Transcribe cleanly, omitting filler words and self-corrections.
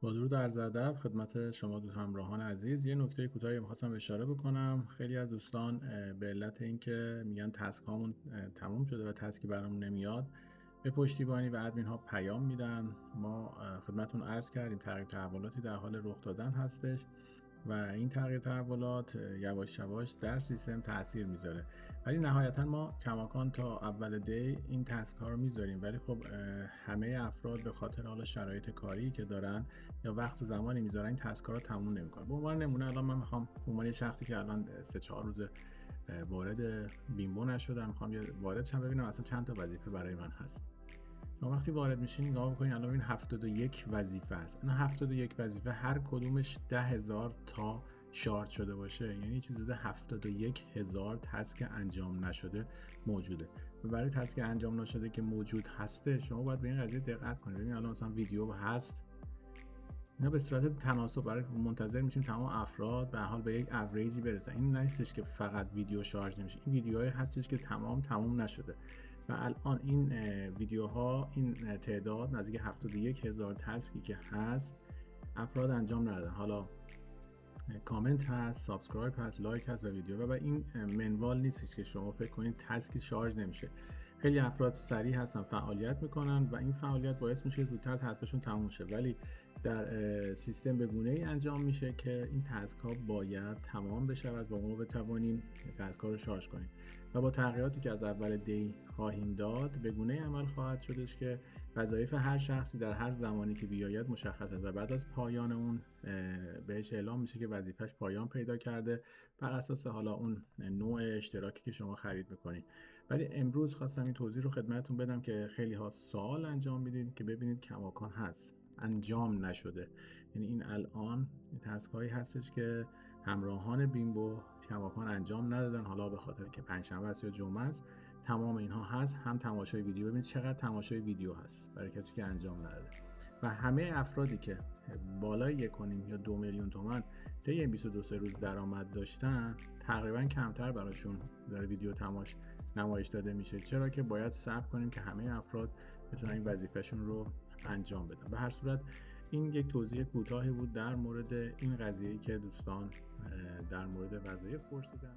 با درود و عرض ادب خدمت شما دو همراهان عزیز. یه نکته کوتاهی می‌خواستم اشاره بکنم. خیلی از دوستان به علت اینکه میگن تسک هامون تموم شده و تسکی برامون نمیاد، به پشتیبانی و ادمین ها پیام میدن. ما خدمتتون عرض کردیم تغییر تحولاتی در حال رخ دادن هستش و این تغییر تحولات یواش یواش در سیستم تاثیر میذاره، ولی نهایتا ما کماکان تا اول دی این تسک ها رو میذاریم، ولی خب همه افراد به خاطر حالا شرایط کاری که دارن یا وقت زمانی میذارن این تسک ها رو تموم نمیکنن. به عنوان نمونه الان من میخوام به عنوان شخصی که الان 3-4 روز وارد بیمبو نشدم، میخوام یه وارد شم ببینم اصلا چند تا وظیفه برای من هست. شما وقتی وارد میشین نگاه بکنین الان این 71 وظیفه است. این 71 وظیفه هر کدومش 10,000 تا شارت شده باشه، یعنی چیزی حدود 71,000 تسک انجام نشده موجوده. و برای تسک انجام نشده که موجود هسته شما باید به این قضیه دقت کنید. ببین الان مثلا ویدیو هست، اینا به صورت تناسب برای منتظر میشیم تمام افراد به حال به یک اوریجی برسن. این نیستش که فقط ویدیو شارژ نمیشه، این ویدیوهایی هستش که تموم نشده و الان این ویدیوها، این تعداد نزدیک 71,000 تسکی که هست افراد انجام ندادن. حالا کامنت هست، سابسکرایب هست، لایک هست و ویدیو و این منوال نیستش که شما فکر کنید تسکی شارژ نمیشه. خیلی افراد سریع هستن فعالیت میکنن و این فعالیت باعث میشه زودتر تسکشون تموم شه، ولی در سیستم به گونه ای انجام میشه که این تسک ها باید تمام بشه و با ما بتوانیم تسک ها رو شارژ کنیم و با تغییراتی که از اول دی خواهیم داد به گونه ای عمل خواهد شدش که وظایف هر شخصی در هر زمانی که بیاید مشخص است و بعد از پایان اون بهش اعلام میشه که وظیفش پایان پیدا کرده بر اساس حالا اون نوع اشتراکی که شما خرید میکنید. ولی امروز خواستم این توضیح رو خدمتتون بدم که خیلی ها سوال انجام میدید که ببینید کماکان هست انجام نشده. یعنی این الان تسک هایی هستش که همراهان بیمبو کماکان انجام ندادن، حالا به خاطر که پنجشنبه است یا جمعه است. تمام اینها هست، هم تماشای ویدیو، ببینید چقدر تماشای ویدیو هست برای کسی که انجام نداده و همه افرادی که بالای 1.5 یا 2 میلیون تومان طی این 22 روز درآمد داشتن تقریبا کمتر براشون داره ویدیو نمایش داده میشه، چرا که باید صبر کنیم که همه افراد بتونن این وظیفهشون رو انجام بدن. به هر صورت این یک توضیح کوتاهی بود در مورد این قضیه‌ای که دوستان در مورد وظایف پرسیدن.